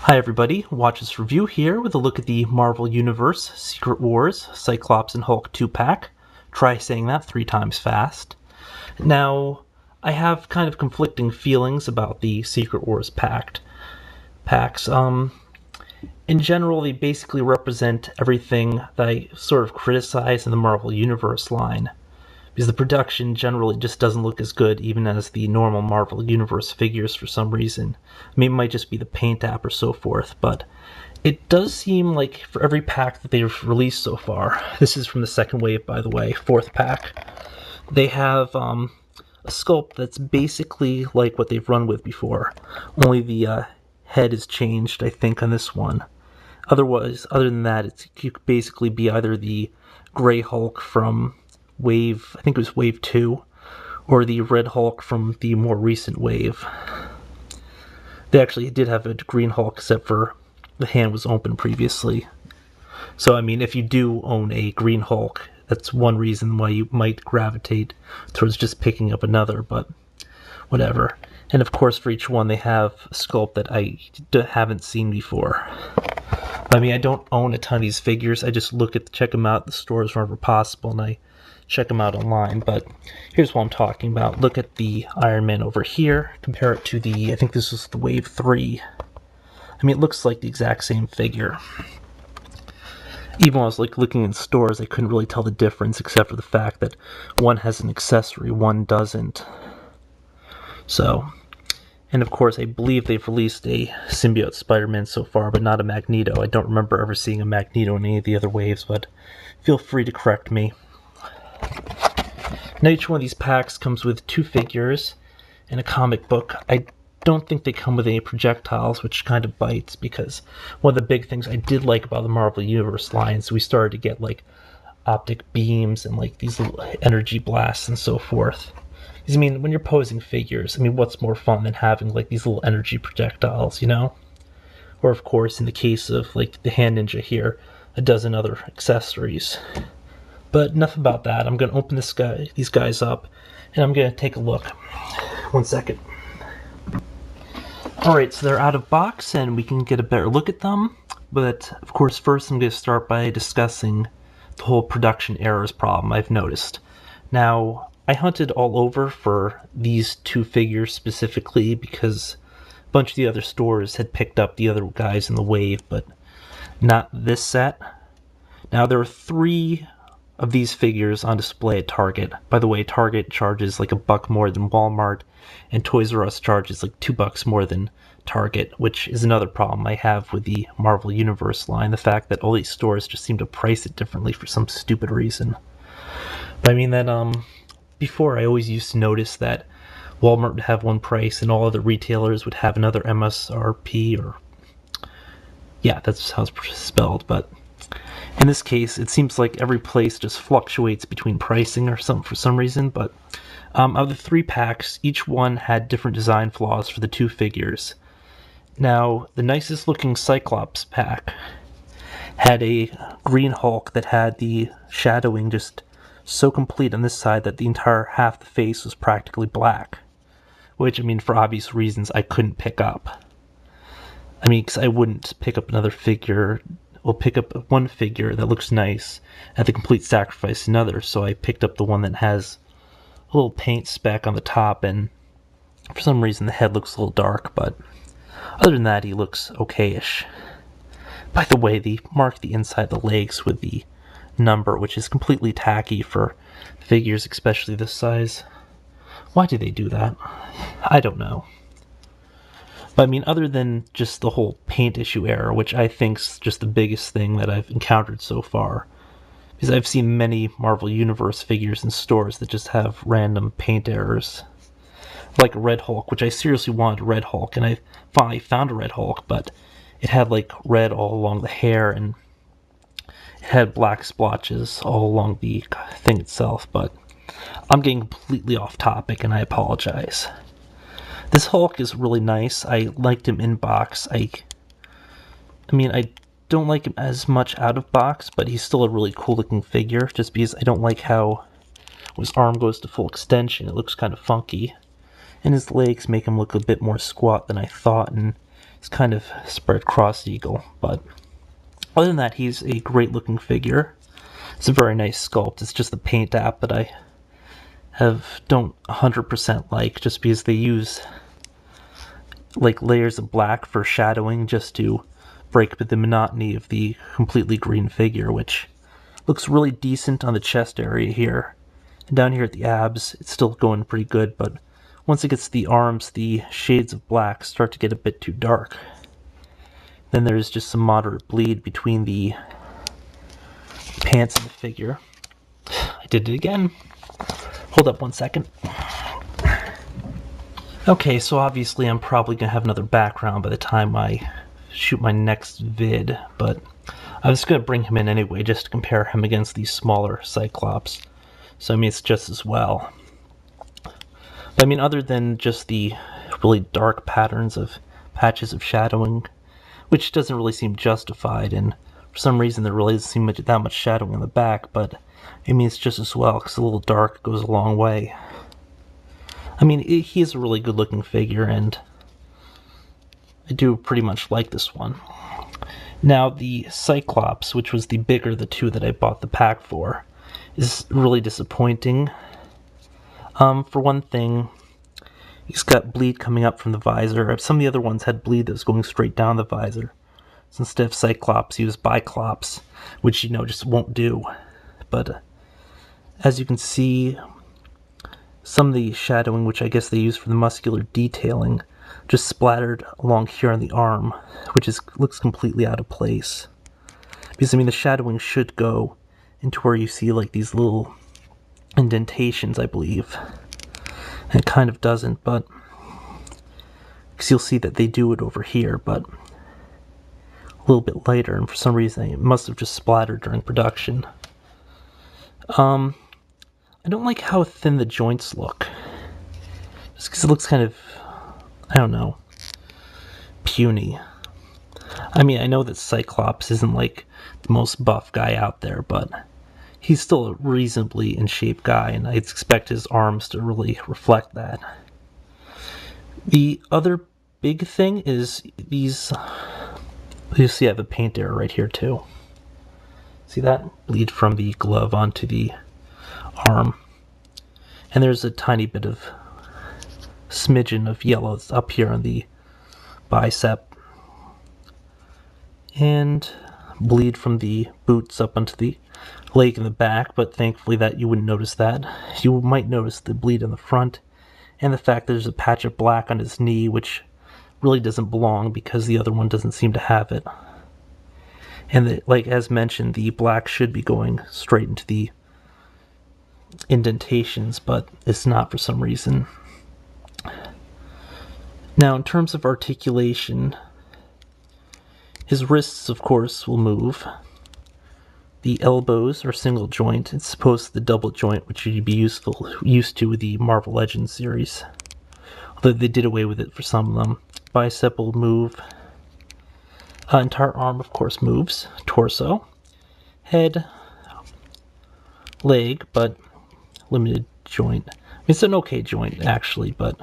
Hi everybody, Watch This Review here with a look at the Marvel Universe Secret Wars Cyclops and Hulk 2-pack. Try saying that 3 times fast. Now, I have kind of conflicting feelings about the Secret Wars packs. In general, they basically represent everything that I sort of criticize in the Marvel Universe line, because the production generally just doesn't look as good even as the normal Marvel Universe figures for some reason. I mean, it might just be the paint app or so forth, but it does seem like for every pack that they've released so far, this is from the second wave, by the way, 4th pack, they have a sculpt that's basically like what they've run with before, only the head is changed, I think, on this one. Other than that, it could basically be either the Gray Hulk from Wave, I think it was Wave 2, or the Red Hulk from the more recent wave. They actually did have a Green Hulk, except for the hand was open previously. So, I mean, if you do own a Green Hulk, that's one reason why you might gravitate towards just picking up another, but whatever. And of course, for each one, they have a sculpt that I haven't seen before. I mean, I don't own a ton of these figures. I just check them out at the stores whenever possible, and I check them out online. But here's what I'm talking about. Look at the Iron Man over here. Compare it to the, I think this was the Wave 3. I mean, it looks like the exact same figure. Even when I was looking in stores, I couldn't really tell the difference, except for the fact that one has an accessory, one doesn't. So, and of course, I believe they've released a symbiote Spider-Man so far, but not a Magneto. I don't remember ever seeing a Magneto in any of the other waves, but feel free to correct me. Now, each one of these packs comes with 2 figures and a comic book. I don't think they come with any projectiles, which kind of bites, because one of the big things I did like about the Marvel Universe lines, we started to get like optic beams and like these little energy blasts and so forth. Because, I mean, when you're posing figures, I mean, what's more fun than having like these little energy projectiles, you know? Or of course, in the case of like the Hand Ninja here, a dozen other accessories. But enough about that. I'm going to open these guys up, and I'm going to take a look. 1 second. Alright, so they're out of box, and we can get a better look at them. But, of course, first I'm going to start by discussing the whole production errors problem I've noticed. Now, I hunted all over for these 2 figures specifically, because a bunch of the other stores had picked up the other guys in the wave, but not this set. Now, there are 3 of these figures on display at Target. By the way, Target charges like $1 more than Walmart, and Toys R Us charges like $2 more than Target, which is another problem I have with the Marvel Universe line, the fact that all these stores just seem to price it differently for some stupid reason. But I mean that, before I always used to notice that Walmart would have one price and all other retailers would have another MSRP, or yeah, that's how it's spelled, but in this case, it seems like every place just fluctuates between pricing or something for some reason, but of the 3 packs, each one had different design flaws for the 2 figures. Now, the nicest looking Cyclops pack had a Green Hulk that had the shadowing just so complete on this side that the entire half the face was practically black, which, I mean, for obvious reasons, I couldn't pick up. I mean, because I wouldn't pick up another figure. We'll pick up one figure that looks nice at the complete sacrifice another, so I picked up the one that has a little paint speck on the top, and for some reason the head looks a little dark, but other than that he looks okay-ish. By the way, they mark the inside of the legs with the number, which is completely tacky for figures, especially this size. Why do they do that? I don't know. But I mean, other than just the whole paint issue error, which I think's just the biggest thing that I've encountered so far, because I've seen many Marvel Universe figures in stores that just have random paint errors. Like Red Hulk, which I seriously wanted a Red Hulk, and I finally found a Red Hulk, but it had like red all along the hair, and it had black splotches all along the thing itself, but I'm getting completely off topic, and I apologize. This Hulk is really nice. I liked him in box. I mean, I don't like him as much out of box, but he's still a really cool looking figure, just because I don't like how his arm goes to full extension. It looks kind of funky. And his legs make him look a bit more squat than I thought, and It's kind of spread cross-eagle, but other than that, he's a great-looking figure. It's a very nice sculpt. It's just the paint app that I don't 100% like, just because they use like layers of black for shadowing just to break the monotony of the completely green figure, which looks really decent on the chest area here. And down here at the abs, it's still going pretty good, but once it gets to the arms, the shades of black start to get a bit too dark. Then there's just some moderate bleed between the pants and the figure. I did it again. Hold up 1 second. Okay, so obviously I'm probably going to have another background by the time I shoot my next vid, but I was going to bring him in anyway just to compare him against these smaller Cyclops. So I mean, it's just as well. But I mean, other than just the really dark patterns of patches of shadowing, which doesn't really seem justified, and for some reason there really doesn't seem that much shadowing on the back, but I mean, it's just as well, because a little dark goes a long way. I mean, he is a really good looking figure, and I do pretty much like this one. Now, the Cyclops, which was the bigger of the two that I bought the pack for, is really disappointing. For one thing, he's got bleed coming up from the visor. Some of the other ones had bleed that was going straight down the visor. So instead of Cyclops, he was Biclops, which, you know, just won't do. But as you can see, some of the shadowing, which I guess they use for the muscular detailing, just splattered along here on the arm, which looks completely out of place. Because, I mean, the shadowing should go into where you see, like, these little indentations, I believe. And it kind of doesn't, but because you'll see that they do it over here, but a little bit later, and for some reason it must have just splattered during production. I don't like how thin the joints look. Just because it looks kind of, I don't know, puny. I mean, I know that Cyclops isn't like the most buff guy out there, but he's still a reasonably in shape guy, and I expect his arms to really reflect that. The other big thing is these, you see I have a paint error right here too. See that? Bleed from the glove onto the arm. And there's a tiny bit of smidgen of yellow that's up here on the bicep. And bleed from the boots up onto the leg in the back, but thankfully that you wouldn't notice that. You might notice the bleed on the front, and the fact that there's a patch of black on his knee, which really doesn't belong because the other one doesn't seem to have it. And like as mentioned, the black should be going straight into the indentations, but it's not for some reason. Now, in terms of articulation, his wrists, of course, will move. The elbows are single joint, as opposed to the double joint, which you'd be used to with the Marvel Legends series. Although they did away with it for some of them. Bicep will move. Entire arm, of course, moves. Torso. Head. Leg, but limited joint. I mean, it's an okay joint, actually, but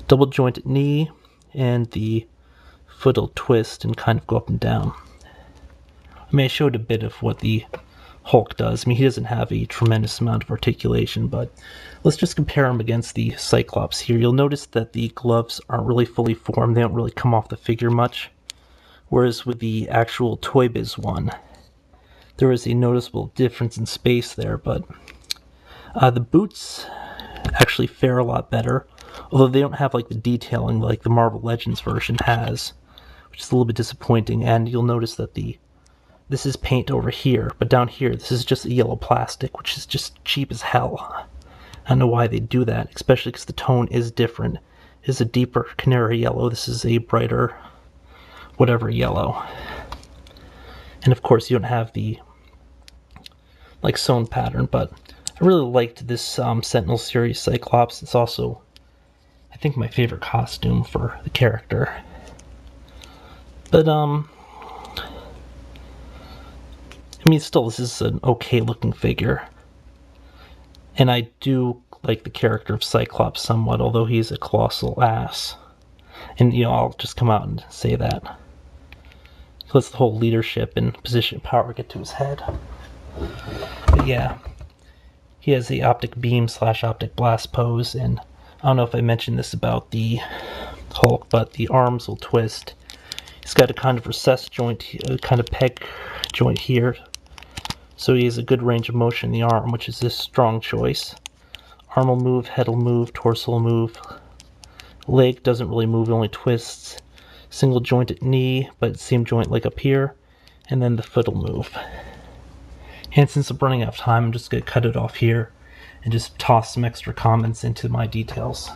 double jointed knee, and the foot will twist and kind of go up and down. I mean, I showed a bit of what the Hulk does. I mean, he doesn't have a tremendous amount of articulation, but let's just compare him against the Cyclops here. You'll notice that the gloves aren't really fully formed. They don't really come off the figure much. Whereas with the actual Toy Biz one, there is a noticeable difference in space there, but the boots actually fare a lot better, although they don't have like the detailing like the Marvel Legends version has, which is a little bit disappointing. And you'll notice that this is paint over here, but down here this is just a yellow plastic, which is just cheap as hell. I don't know why they do that, especially because the tone is different. It is a deeper canary yellow. This is a brighter whatever yellow. And of course you don't have the like sewn pattern, but I really liked this Sentinel series Cyclops. It's also, I think, my favorite costume for the character. But I mean, still, this is an okay looking figure. And I do like the character of Cyclops somewhat, although he's a colossal ass. And, I'll just come out and say that. He lets the whole leadership and position power get to his head. But yeah, he has the optic beam / optic blast pose, and I don't know if I mentioned this about the Hulk, but the arms will twist. He's got a kind of recessed joint, a kind of peg joint here, so he has a good range of motion in the arm, which is this strong choice. Arm will move, head will move, torso will move. Leg doesn't really move, it only twists. Single jointed knee, but same joint like up here, and then the foot will move. And since I'm running out of time, I'm just going to cut it off here and just toss some extra comments into my details.